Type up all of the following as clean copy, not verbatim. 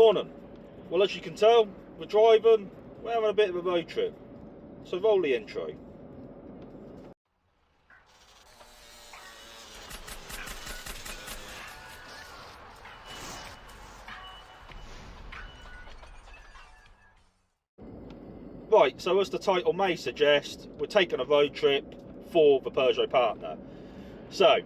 Morning. Well, as you can tell, we're driving, we're having a bit of a road trip. So roll the intro. Right, so as the title may suggest, we're taking a road trip for the Peugeot partner. So,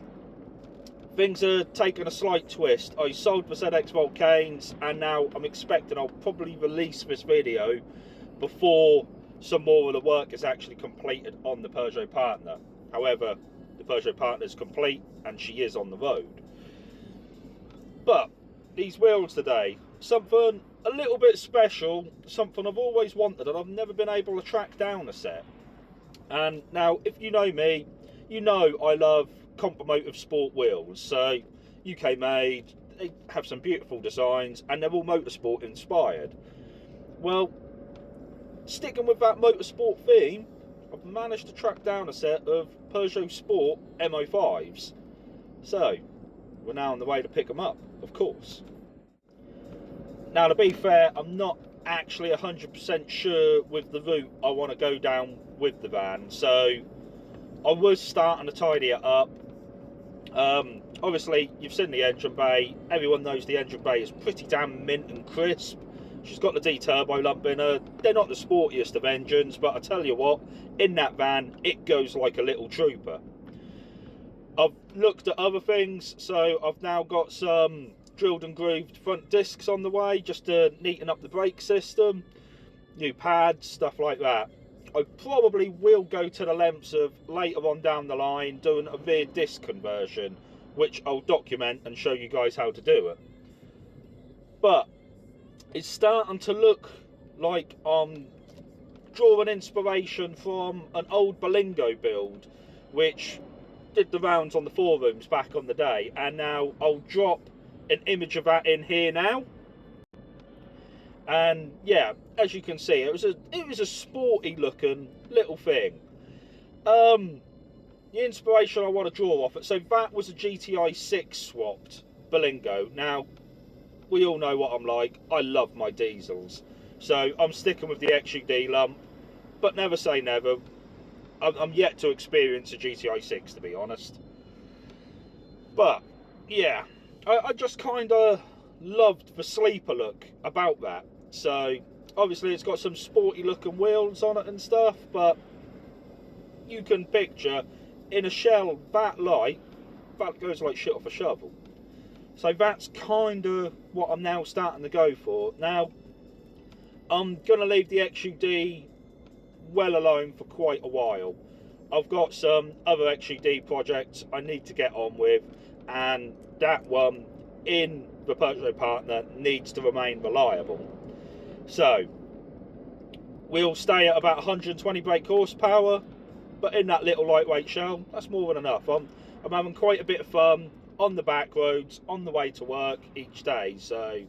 things are taking a slight twist. I sold the ZX Volcanes and now I'm expecting I'll probably release this video before some more of the work is actually completed on the Peugeot partner. However, the Peugeot partner is complete and she is on the road. But these wheels today, something a little bit special, something I've always wanted and I've never been able to track down a set. And now, if you know me, you know I love Compomotive sport wheels. So UK made, they have some beautiful designs and they're all motorsport inspired. Well, sticking with that motorsport theme, I've managed to track down a set of Peugeot Sport MO5s. So we're now on the way to pick them up, of course. Now, to be fair, I'm not actually 100% sure with the route I want to go down with the van, so I was starting to tidy it up. Obviously, you've seen the engine bay. Everyone knows the engine bay is pretty damn mint and crisp. She's got the D-turbo lump in her. They're not the sportiest of engines, but I tell you what, in that van, it goes like a little trooper. I've looked at other things, so I've now got some drilled and grooved front discs on the way, just to neaten up the brake system, new pads, stuff like that. I probably will go to the lengths of later on down the line doing a rear disc conversion, which I'll document and show you guys how to do it. But it's starting to look like I'm drawing inspiration from an old Berlingo build, which did the rounds on the forums back on the day, and now I'll drop an image of that in here now. And yeah, as you can see, it was a sporty looking little thing. The inspiration I want to draw off it, so that was a GTI 6 swapped Berlingo. Now, we all know what I'm like. I love my diesels, so I'm sticking with the XUD lump, but never say never. I'm yet to experience a GTI 6, to be honest. But yeah, I just kind of loved the sleeper look about that. So obviously it's got some sporty looking wheels on it and stuff, but you can picture in a shell that light, that goes like shit off a shovel. So that's kind of what I'm now starting to go for. Now, I'm going to leave the XUD well alone for quite a while. I've got some other XUD projects I need to get on with, and that one in the Peugeot partner needs to remain reliable. So we'll stay at about 120 brake horsepower, but in that little lightweight shell, that's more than enough. I'm having quite a bit of fun on the back roads on the way to work each day, so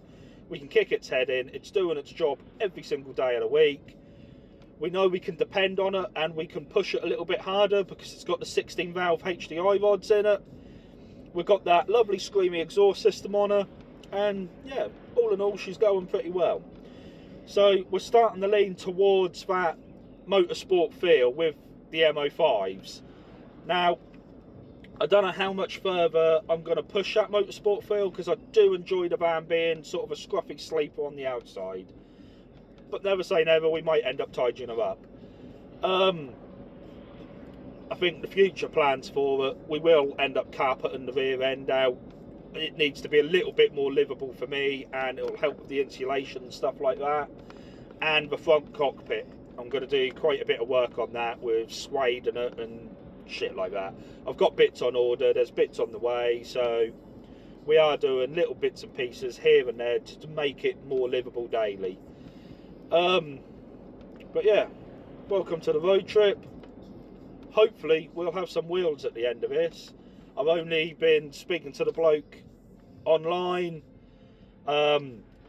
we can kick its head in. It's doing its job every single day of the week. We know we can depend on it and we can push it a little bit harder because it's got the 16 valve HDI rods in it. We've got that lovely screamy exhaust system on her, and yeah, all in all, she's going pretty well. So we're starting to lean towards that motorsport feel with the MO5s. Now, I don't know how much further I'm going to push that motorsport feel, because I do enjoy the van being sort of a scruffy sleeper on the outside. But never say never, we might end up tidying her up. I think the future plans for it, we will end up carpeting the rear end out. It needs to be a little bit more livable for me, and it'll help with the insulation and stuff like that. And the front cockpit, I'm going to do quite a bit of work on that with suede in it and shit like that. I've got bits on order, there's bits on the way, so we are doing little bits and pieces here and there to make it more livable daily. But yeah, welcome to the road trip. Hopefully we'll have some wheels at the end of this. I've only been speaking to the bloke online.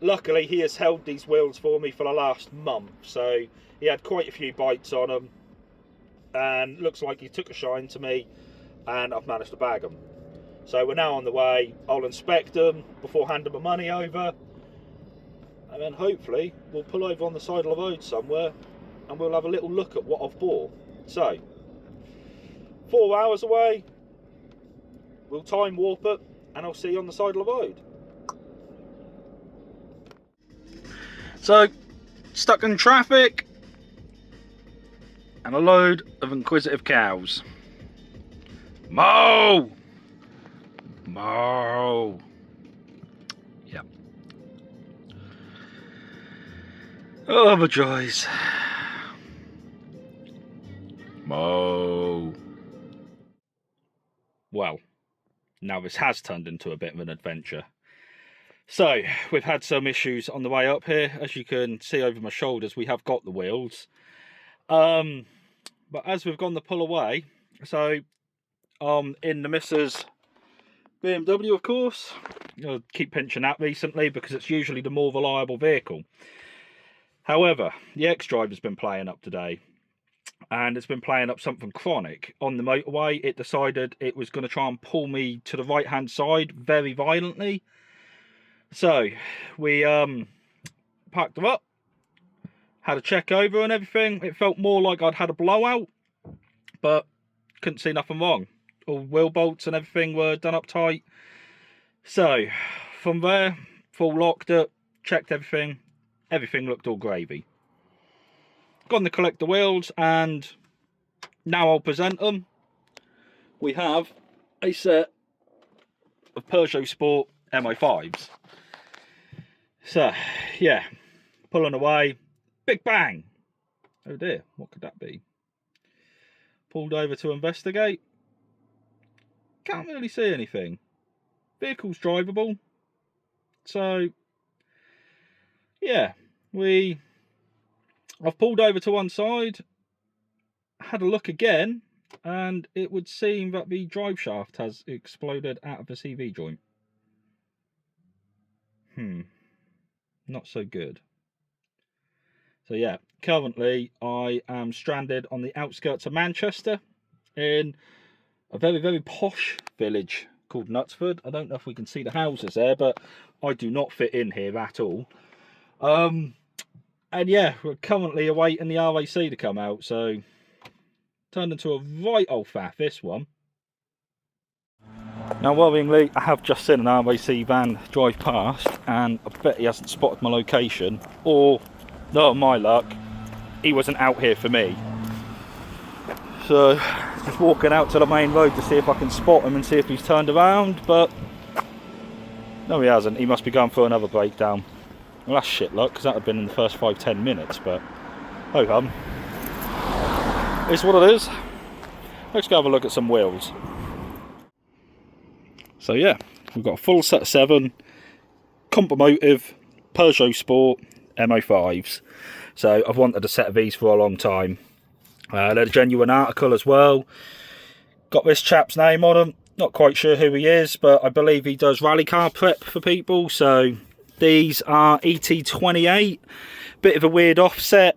Luckily he has held these wheels for me for the last month, so he had quite a few bites on them, and looks like he took a shine to me, and I've managed to bag them. So we're now on the way. I'll inspect them before handing my money over, and then hopefully we'll pull over on the side of the road somewhere and we'll have a little look at what I've bought. So 4 hours away, we'll time warp it, and I'll see you on the side of the road. So, stuck in traffic and a load of inquisitive cows. Moo! Moo! Yep. Oh, the joys. Moo! Well, now this has turned into a bit of an adventure. So, we've had some issues on the way up here. As you can see over my shoulders, we have got the wheels. But as we've gone to pull away, so in the missus BMW, of course, I'll keep pinching that recently because it's usually the more reliable vehicle. However, the X-Driver's been playing up today, and it's been playing up something chronic. On the motorway, it decided it was going to try and pull me to the right-hand side very violently. So, we packed her up, had a check over and everything. It felt more like I'd had a blowout, but couldn't see nothing wrong. All wheel bolts and everything were done up tight. So, from there, full locked it, checked everything. Everything looked all gravy. Gone to collect the wheels, and now I'll present them. We have a set of Peugeot Sport MO5s. So, yeah, pulling away, big bang. Oh dear, what could that be? Pulled over to investigate. Can't really see anything. Vehicle's drivable. So, yeah, I've pulled over to one side, had a look again, and it would seem that the drive shaft has exploded out of the CV joint. Not so good. So yeah, currently I am stranded on the outskirts of Manchester in a very, very posh village called Knutsford. I don't know if we can see the houses there, but I do not fit in here at all. And yeah, we're currently awaiting the RAC to come out, so turned into a right old faff, this one. Now, worryingly, I have just seen an RAC van drive past, and I bet he hasn't spotted my location, or, not my luck, he wasn't out here for me. So, just walking out to the main road to see if I can spot him and see if he's turned around, but no, he hasn't. He must be going for another breakdown. Well, that's shit luck, because that would have been in the first 5-10 minutes, but ho hum. It's what it is. Let's go have a look at some wheels. So yeah, we've got a full set of 7 Compomotive Peugeot Sport MO5s. So I've wanted a set of these for a long time. They're a genuine article as well. Got this chap's name on them. Not quite sure who he is, but I believe he does rally car prep for people. So these are ET28. Bit of a weird offset.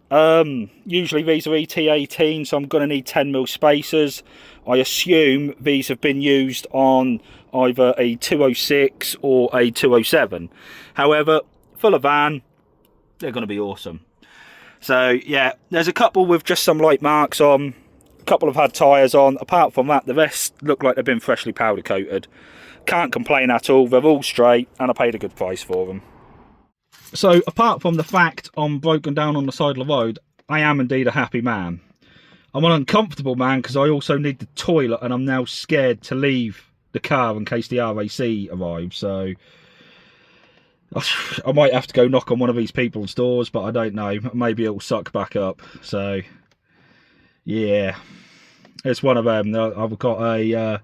Usually these are ET18, so I'm going to need 10mm spacers. I assume these have been used on either a 206 or a 207. However, for a van, they're going to be awesome. So yeah, there's a couple with just some light marks on. A couple have had tyres on. Apart from that, the rest look like they've been freshly powder coated. Can't complain at all. They're all straight, and I paid a good price for them. So apart from the fact I'm broken down on the side of the road, I am indeed a happy man. I'm an uncomfortable man because I also need the toilet, and I'm now scared to leave the car in case the RAC arrives. So I might have to go knock on one of these people's doors, but I don't know. Maybe it'll suck back up. So yeah, it's one of them. I've got a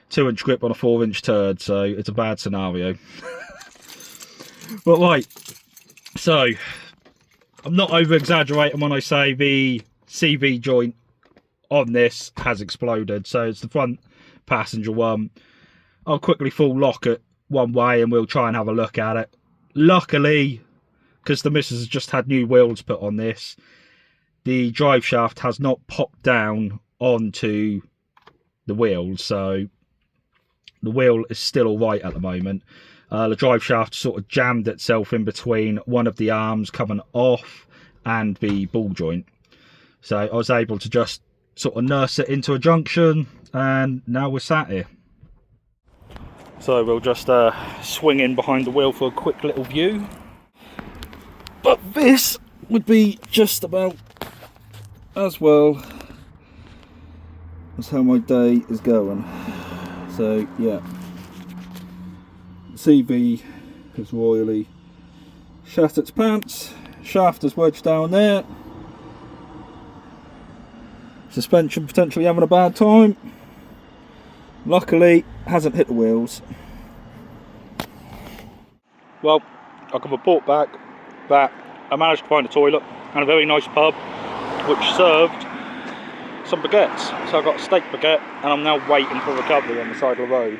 2-inch grip on a 4-inch turd, so it's a bad scenario. But right, so I'm not over exaggerating when I say the CV joint on this has exploded. So it's the front passenger one. I'll quickly full lock it one way and we'll try and have a look at it. Luckily, because the missus has just had new wheels put on this, the drive shaft has not popped down onto the wheels, so the wheel is still all right at the moment. The drive shaft sort of jammed itself in between one of the arms coming off and the ball joint. So I was able to just sort of nurse it into a junction, and now we're sat here. So we'll just swing in behind the wheel for a quick little view. But this would be just about as well as how my day is going. So yeah, CV has royally shat its pants, shaft is wedged down there, suspension potentially having a bad time. Luckily hasn't hit the wheels. Well, I can report back that I managed to find a toilet and a very nice pub which served some baguettes. So I got a steak baguette and I'm now waiting for recovery on the side of the road.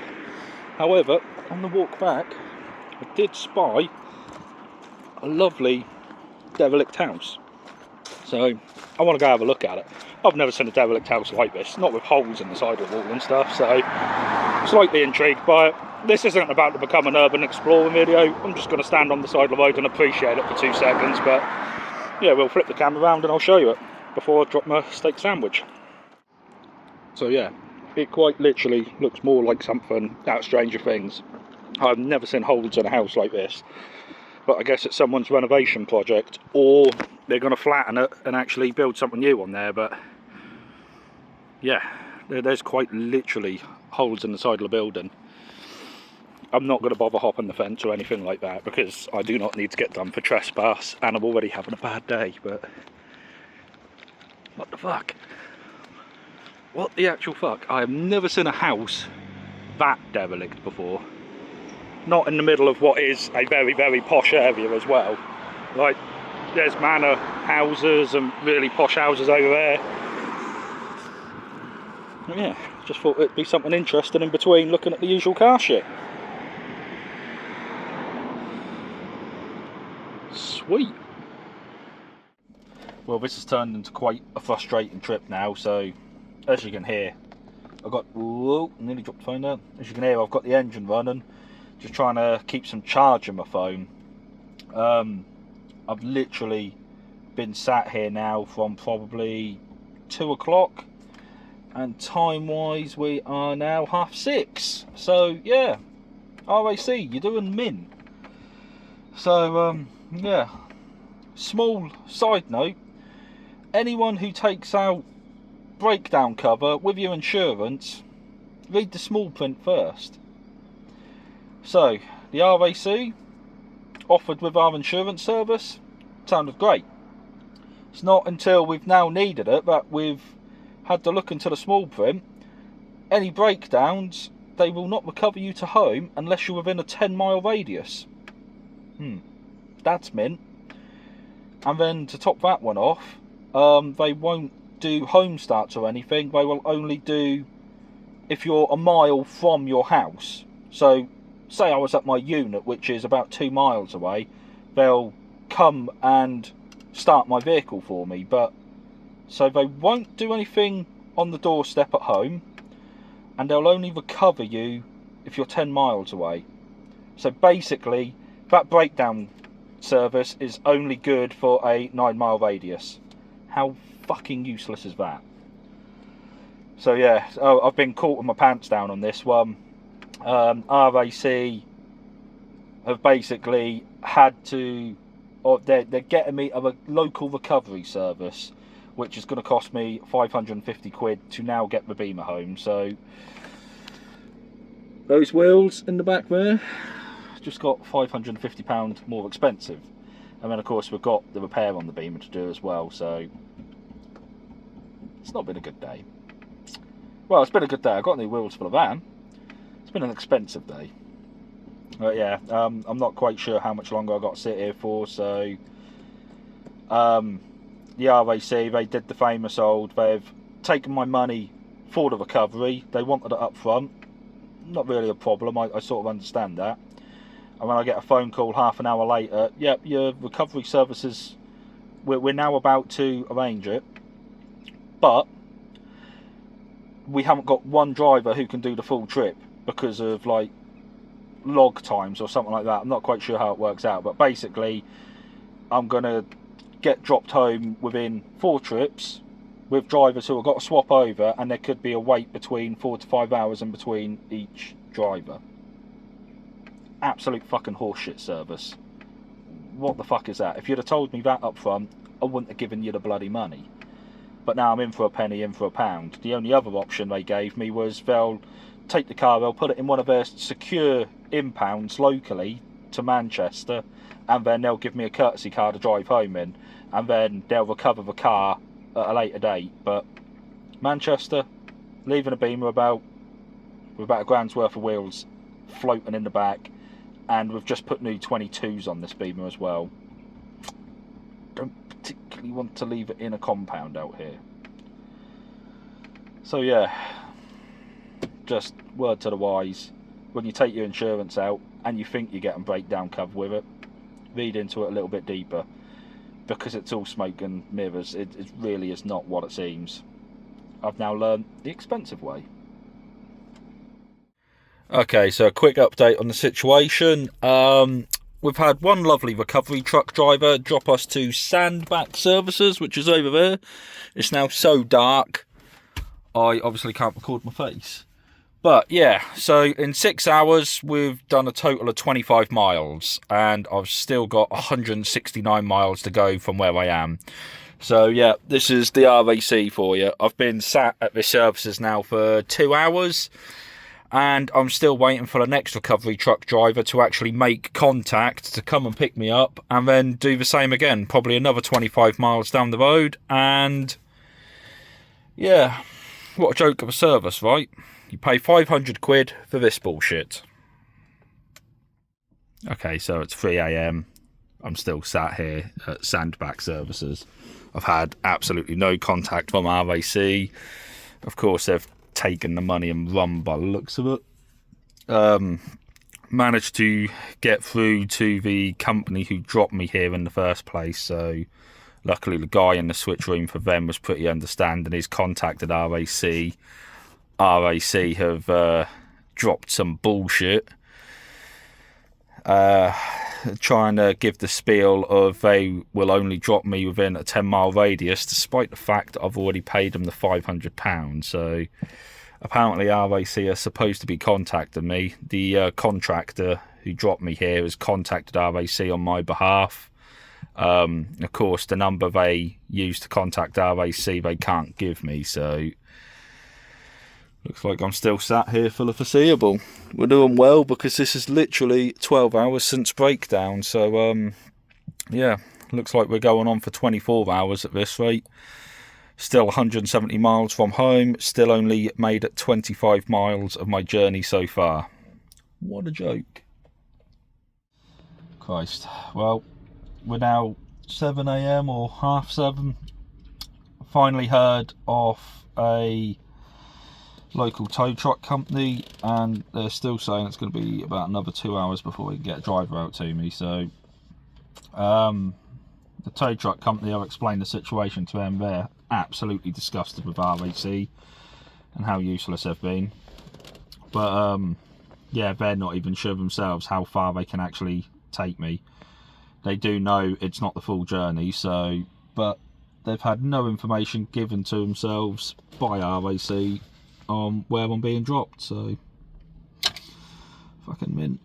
However, on the walk back I did spy a lovely derelict house. So I want to go have a look at it. I've never seen a derelict house like this, not with holes in the side of the wall and stuff, so slightly intrigued by it. This isn't about to become an urban exploring video. I'm just going to stand on the side of the road and appreciate it for 2 seconds, but yeah, we'll flip the camera around and I'll show you it before I drop my steak sandwich. So yeah, it quite literally looks more like something out of Stranger Things. I've never seen holes in a house like this, but I guess it's someone's renovation project, or they're going to flatten it and actually build something new on there. But yeah, there's quite literally holes in the side of the building. I'm not going to bother hopping the fence or anything like that because I do not need to get done for trespass and I'm already having a bad day. But what the fuck? What the actual fuck? I have never seen a house that derelict before. Not in the middle of what is a very, very posh area as well. Like, there's manor houses and really posh houses over there. And yeah, just thought it'd be something interesting in between looking at the usual car shit. Sweet. Well, this has turned into quite a frustrating trip now, so as you can hear, I've got, whoa, nearly dropped the phone down. As you can hear, I've got the engine running, just trying to keep some charge in my phone. I've literally been sat here now from probably 2 o'clock, and time wise we are now 6:30. So yeah, RAC, you're doing min. So yeah, small side note, anyone who takes out breakdown cover with your insurance, read the small print first. So the RAC offered with our insurance service sounded great. It's not until we've now needed it that we've had to look into the small print. Any breakdowns, they will not recover you to home unless you're within a 10-mile radius. That's mint. And then to top that one off, they won't do home starts or anything. They will only do if you're a mile from your house. So say I was at my unit, which is about 2 miles away, they'll come and start my vehicle for me. But so they won't do anything on the doorstep at home, and they'll only recover you if you're 10 miles away. So basically that breakdown service is only good for a 9-mile radius. How fucking useless is that? So yeah, I've been caught with my pants down on this one. RAC have basically had to, or they're getting me a local recovery service, which is going to cost me 550 quid to now get the Beamer home. So those wheels in the back there just got £550 more expensive, and then of course we've got the repair on the Beamer to do as well. So it's not been a good day. Well, it's been a good day. I got new wheels for the van. It's been an expensive day. But yeah, I'm not quite sure how much longer I got to sit here for. So the RAC, they did the famous old, they've taken my money for the recovery. They wanted it up front. Not really a problem, I sort of understand that. And when I get a phone call half an hour later, yep, your recovery services, we're now about to arrange it, but we haven't got one driver who can do the full trip because of like log times or something like that. I'm not quite sure how it works out, but basically I'm going to get dropped home within 4 trips with drivers who have got to swap over, and there could be a wait between 4 to 5 hours in between each driver. Absolute fucking horseshit service. What the fuck is that? If you'd have told me that up front, I wouldn't have given you the bloody money. But now I'm in for a penny, in for a pound. The only other option they gave me was they'll take the car, they'll put it in one of their secure impounds locally to Manchester, and then they'll give me a courtesy car to drive home in, and then they'll recover the car at a later date. But Manchester, leaving a Beamer with about a grand's worth of wheels floating in the back, and we've just put new 22s on this Beamer as well. Don't particularly want to leave it in a compound out here. So yeah, just word to the wise, when you take your insurance out and you think you're getting breakdown cover with it, read into it a little bit deeper, because it's all smoke and mirrors. It really is not what it seems. I've now learned the expensive way. Okay, so a quick update on the situation. We've had one lovely recovery truck driver drop us to Sandback Services, which is over there. It's now so dark, I obviously can't record my face. But yeah, so in 6 hours, we've done a total of 25 miles, and I've still got 169 miles to go from where I am. So yeah, this is the RAC for you. I've been sat at the services now for 2 hours, and I'm still waiting for the next recovery truck driver to actually make contact to come and pick me up, and then do the same again, probably another 25 miles down the road. And yeah, what a joke of a service, right? You pay 500 quid for this bullshit. Okay, so it's 3 AM. I'm still sat here at Sandback Services. I've had absolutely no contact from RAC. Of course, they've taken the money and run by the looks of it. Managed to get through to the company who dropped me here in the first place. So luckily the guy in the switch room for them was pretty understanding. He's contacted RAC. RAC have dropped some bullshit, trying to give the spiel of they will only drop me within a 10-mile radius, despite the fact that I've already paid them the £500. So apparently RAC are supposed to be contacting me. The contractor who dropped me here has contacted RAC on my behalf. Of course, the number they use to contact RAC they can't give me, so looks like I'm still sat here for the foreseeable. We're doing well, because this is literally 12 hours since breakdown. So, yeah, looks like we're going on for 24 hours at this rate. Still 170 miles from home. Still only made it 25 miles of my journey so far. What a joke. Christ. Well, we're now 7 AM or half 7. Finally heard off a local tow truck company, and they're still saying it's going to be about another 2 hours before we can get a driver out to me. So the tow truck company, I've explained the situation to them. They're absolutely disgusted with RAC and how useless they've been. But yeah, they're not even sure themselves how far they can actually take me. They do know it's not the full journey, so, but they've had no information given to themselves by RAC on where I'm being dropped. So fucking mint.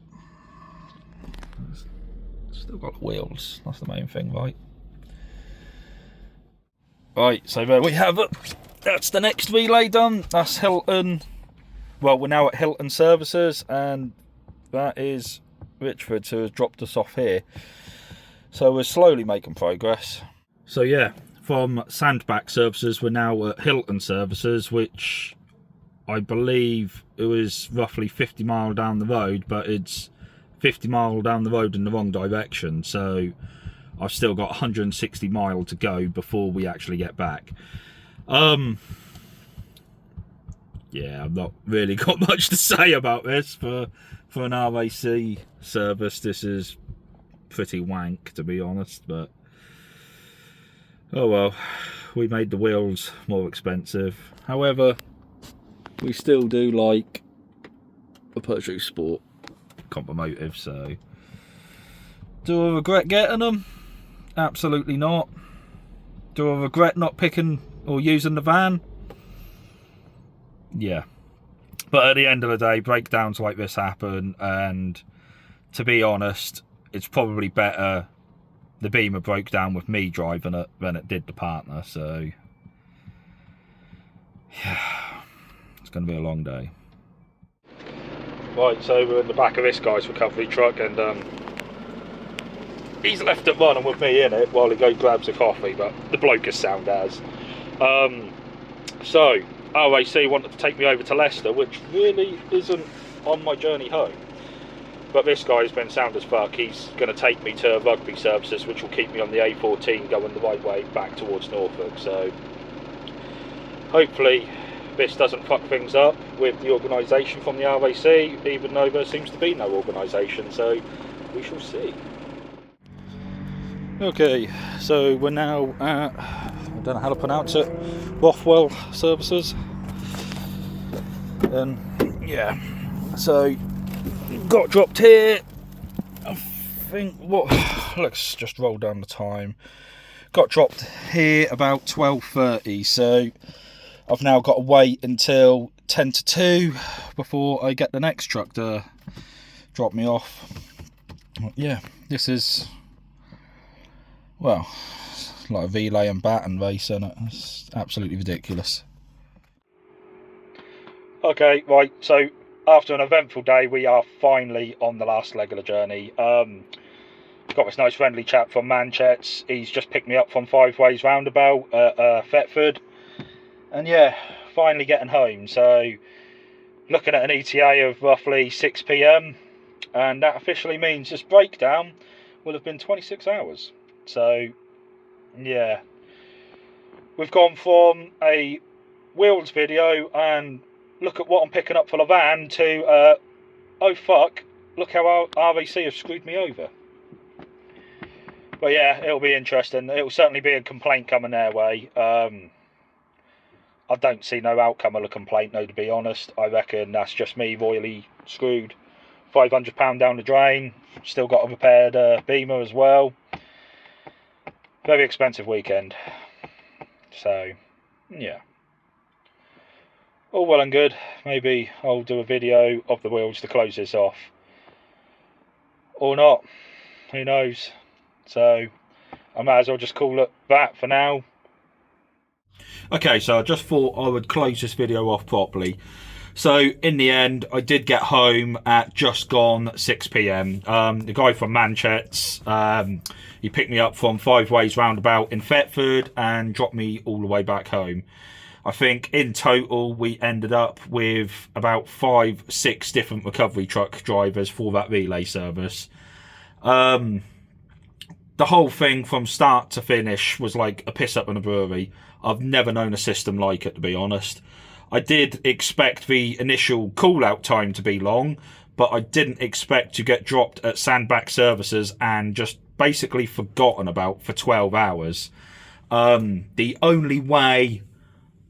Still got the wheels, that's the main thing, right? Right, so there we have it. That's the next relay done. That's Hilton. Well, we're now at Hilton Services, and that is Richford, who has dropped us off here. So we're slowly making progress. So yeah, from Sandback Services we're now at Hilton Services, which I believe it was roughly 50 mile down the road, but it's 50 mile down the road in the wrong direction. So I've still got 160 mile to go before we actually get back. Yeah, I've not really got much to say about this. For an RAC service, this is pretty wank, to be honest, but oh well, we made the wheels more expensive. However, we still do like a Peugeot Sport comp motive. So, do I regret getting them? Absolutely not. Do I regret not picking or using the van? Yeah. But at the end of the day, breakdowns like this happen, and to be honest, it's probably better the Beamer broke down with me driving it than it did the partner. So, yeah, it's going to be a long day. Right, so we're in the back of this guy's recovery truck, and he's left it running with me in it while he goes grabs a coffee, but the bloke is sound as. So, RAC wanted to take me over to Leicester, which really isn't on my journey home. But this guy's been sound as fuck. He's going to take me to rugby services, which will keep me on the A14 going the right way back towards Norfolk. So, hopefully this doesn't fuck things up with the organisation from the RAC, even though there seems to be no organisation, so we shall see. Okay, so we're now at, I don't know how to pronounce it, Rothwell Services. And yeah, so got dropped here. I think, let's just roll down the time. Got dropped here about 12:30, so I've now got to wait until 10 to 2 before I get the next truck to drop me off. Yeah, this is, well, like a relay and baton race, isn't it? It's absolutely ridiculous. Okay, right, so after an eventful day, we are finally on the last leg of the journey. Got this nice friendly chap from Manchester. He's just picked me up from Five Ways Roundabout at Thetford. And yeah, finally getting home. So, looking at an ETA of roughly 6 PM, and that officially means this breakdown will have been 26 hours. So, yeah, we've gone from a wheels video and look at what I'm picking up for the van to, oh fuck, look how our RAC have screwed me over. But yeah, it'll be interesting. It'll certainly be a complaint coming their way. I don't see no outcome of the complaint, though, to be honest. I reckon that's just me royally screwed. £500 down the drain. Still got a repaired Beamer as well. Very expensive weekend. So, yeah. All well and good. Maybe I'll do a video of the wheels to close this off. Or not. Who knows? So, I might as well just call it that for now. Okay, so I just thought I would close this video off properly. So, in the end, I did get home at just gone 6 PM. The guy from Manchester, he picked me up from Five Ways Roundabout in Thetford and dropped me all the way back home. I think in total we ended up with about 5-6 different recovery truck drivers for that relay service. The whole thing from start to finish was like a piss up in a brewery. I've never known a system like it, to be honest. I did expect the initial call out time to be long, but I didn't expect to get dropped at Sandback Services and just basically forgotten about for 12 hours. The only way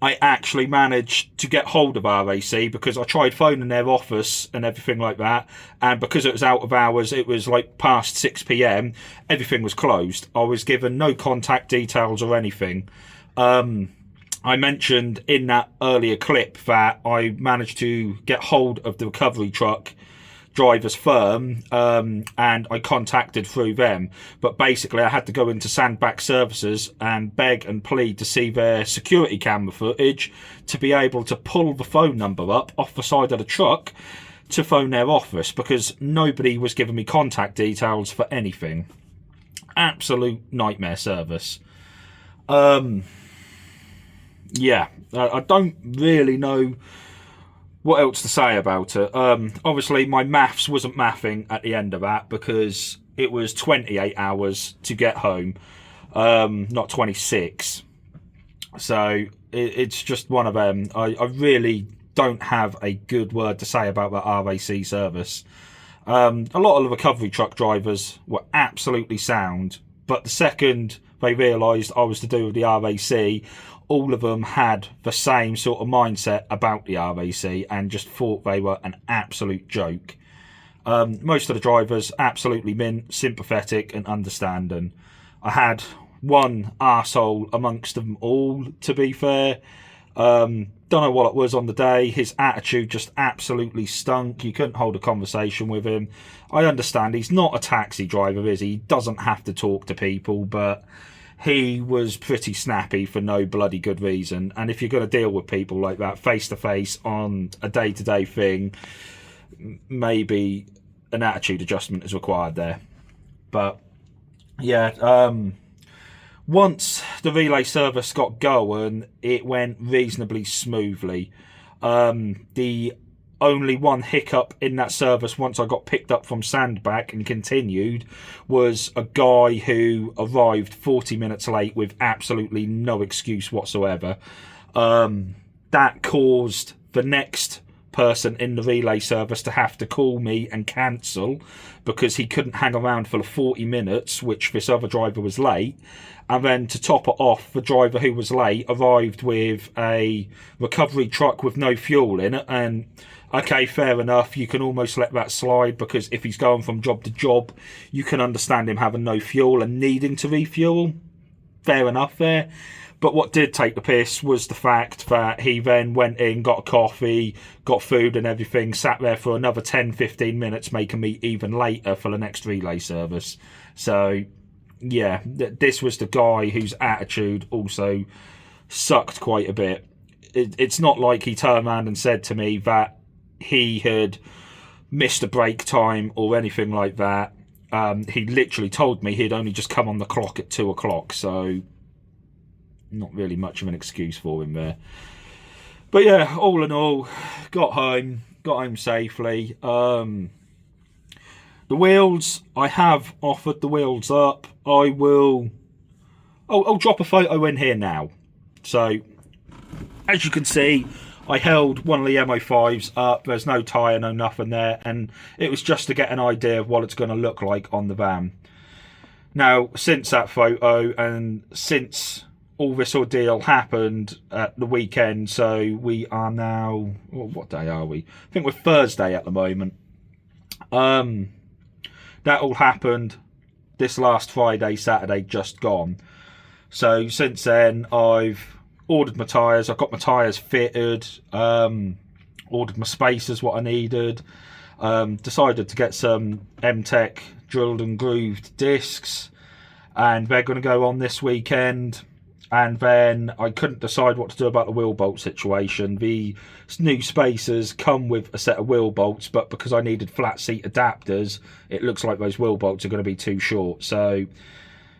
I actually managed to get hold of RAC, because I tried phoning their office and everything like that, and because it was out of hours, it was like past 6 PM, everything was closed. I was given no contact details or anything. I mentioned in that earlier clip that I managed to get hold of the recovery truck driver's firm, and I contacted through them, but basically I had to go into Sandback Services and beg and plead to see their security camera footage to be able to pull the phone number up off the side of the truck to phone their office, because nobody was giving me contact details for anything. Absolute nightmare service. Yeah, I don't really know what else to say about it. Obviously my maths wasn't mathing at the end of that, because it was 28 hours to get home, not 26. So it's just one of them. I really don't have a good word to say about the RAC service. A lot of the recovery truck drivers were absolutely sound, but the second they realised I was to do with the RAC, all of them had the same sort of mindset about the RAC and just thought they were an absolute joke. Most of the drivers absolutely mint, sympathetic and understanding. I had one arsehole amongst them all, to be fair. Don't know what it was on the day. His attitude just absolutely stunk. You couldn't hold a conversation with him. I understand he's not a taxi driver, is he? He doesn't have to talk to people, but he was pretty snappy for no bloody good reason. And if you're going to deal with people like that face to face on a day-to-day thing, maybe an attitude adjustment is required there. But yeah, once the relay service got going, it went reasonably smoothly. The only one hiccup in that service once I got picked up from Sandbach and continued was a guy who arrived 40 minutes late with absolutely no excuse whatsoever. That caused the next person in the relay service to have to call me and cancel because he couldn't hang around for the 40 minutes, which this other driver was late. And then to top it off, the driver who was late arrived with a recovery truck with no fuel in it. And okay, fair enough, you can almost let that slide because if he's going from job to job, you can understand him having no fuel and needing to refuel. Fair enough there. But what did take the piss was the fact that he then went in, got a coffee, got food and everything, sat there for another 10-15 minutes, making me even later for the next relay service. So yeah, this was the guy whose attitude also sucked quite a bit. It's not like he turned around and said to me that he had missed a break time or anything like that. He literally told me he'd only just come on the clock at 2 o'clock, so not really much of an excuse for him there. But yeah, all in all, got home safely. The wheels, I have offered the wheels up. I'll drop a photo in here now. So as you can see, I held one of the MO5s up. There's no tyre, no nothing there, and it was just to get an idea of what it's going to look like on the van. Now, since that photo and since all this ordeal happened at the weekend, so we are now, what day are we? I think we're Thursday at the moment. That all happened this last Friday, Saturday, just gone. So since then, I've ordered my tyres. I've got my tyres fitted. Ordered my spacers, what I needed. Decided to get some M-Tech drilled and grooved discs, and they're going to go on this weekend. And then I couldn't decide what to do about the wheel bolt situation. The new spacers come with a set of wheel bolts, but because I needed flat seat adapters, it looks like those wheel bolts are going to be too short. So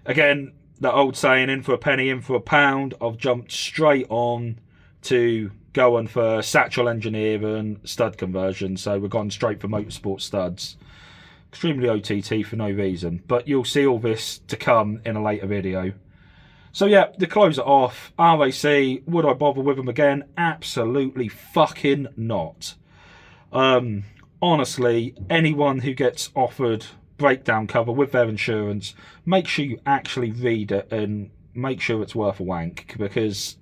again, that old saying, in for a penny, in for a pound, I've jumped straight on to going for satchel engineering stud conversion. So we're gone straight for motorsport studs. Extremely OTT for no reason, but you'll see all this to come in a later video. So yeah, to close it off, RAC, would I bother with them again? Absolutely fucking not. Honestly, anyone who gets offered breakdown cover with their insurance, make sure you actually read it and make sure it's worth a wank, because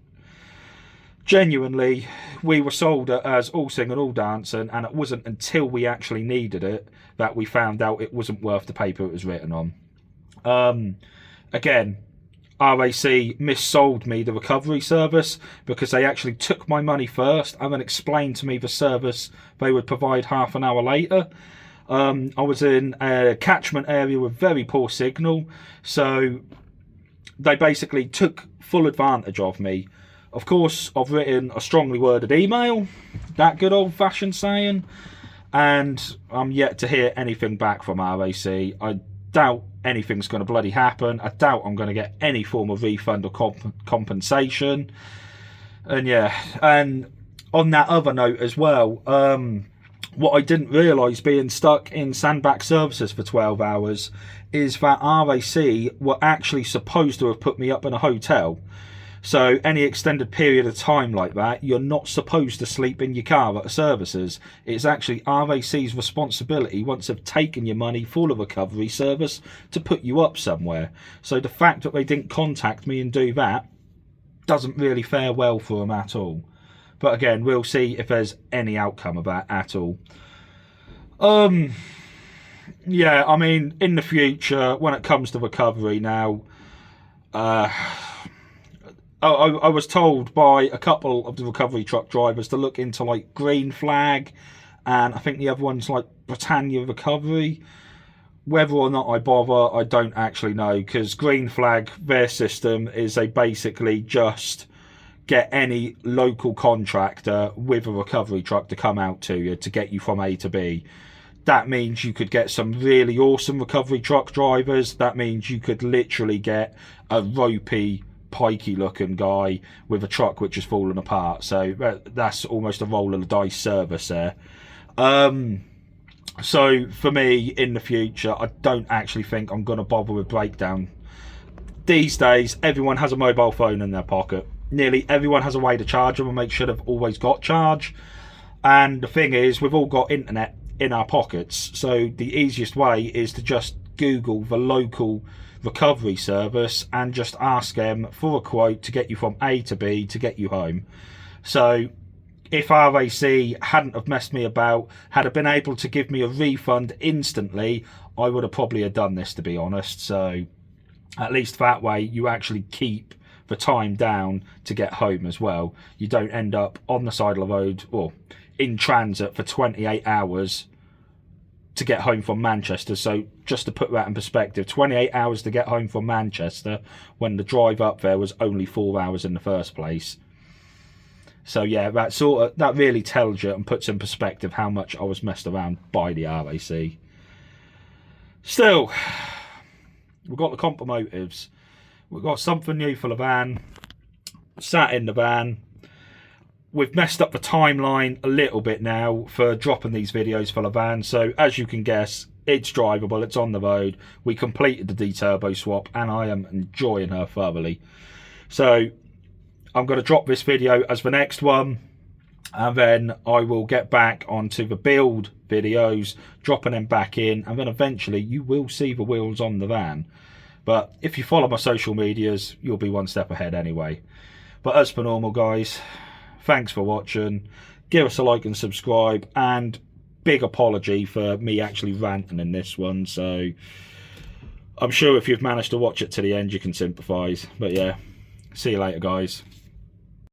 genuinely, we were sold it as all singing, all dancing, and it wasn't until we actually needed it that we found out it wasn't worth the paper it was written on. Again, RAC missold me the recovery service because they actually took my money first and then explained to me the service they would provide half an hour later. I was in a catchment area with very poor signal, so they basically took full advantage of me. Of course, I've written a strongly worded email, that good old fashioned saying, and I'm yet to hear anything back from RAC. I doubt anything's going to bloody happen. I doubt I'm going to get any form of refund or compensation. And yeah, and on that other note as well, what I didn't realise being stuck in Sandbach services for 12 hours is that RAC were actually supposed to have put me up in a hotel. So any extended period of time like that, you're not supposed to sleep in your car at the services. It's actually RAC's responsibility, once they've taken your money for the recovery service, to put you up somewhere. So the fact that they didn't contact me and do that doesn't really fare well for them at all. But again, we'll see if there's any outcome of that at all. yeah, I mean, in the future, when it comes to recovery now, I was told by a couple of the recovery truck drivers to look into like Green Flag, and I think the other one's like Britannia Recovery. Whether or not I bother, I don't actually know, because Green Flag, their system is they basically just get any local contractor with a recovery truck to come out to you to get you from A to B. That means you could get some really awesome recovery truck drivers. That means you could literally get a ropey, pikey looking guy with a truck which is falling apart. So that's almost a roll of the dice service there. So for me, in the future, I don't actually think I'm going to bother with breakdown. These days, everyone has a mobile phone in their pocket. Nearly everyone has a way to charge them and make sure they've always got charge. And the thing is, we've all got internet in our pockets. So the easiest way is to just Google the local recovery service and just ask them for a quote to get you from A to B to get you home. So if RAC hadn't have messed me about, had have been able to give me a refund instantly, I would have probably have done this, to be honest. So at least that way you actually keep the time down to get home as well. You don't end up on the side of the road or in transit for 28 hours to get home from Manchester. So just to put that in perspective, 28 hours to get home from Manchester when the drive up there was only 4 hours in the first place. So yeah, that really tells you and puts in perspective how much I was messed around by the RAC. Still, we've got the compromotives. We've got something new for the van. Sat in the van. We've messed up the timeline a little bit now for dropping these videos for the van. So as you can guess, it's drivable, it's on the road. We completed the D-turbo swap and I am enjoying her thoroughly. So I'm going to drop this video as the next one, and then I will get back onto the build videos, dropping them back in, and then eventually you will see the wheels on the van. But if you follow my social medias, you'll be one step ahead anyway. But as per normal, guys, thanks for watching. Give us a like and subscribe, and big apology for me actually ranting in this one. So I'm sure if you've managed to watch it to the end, you can sympathise. But yeah, see you later, guys.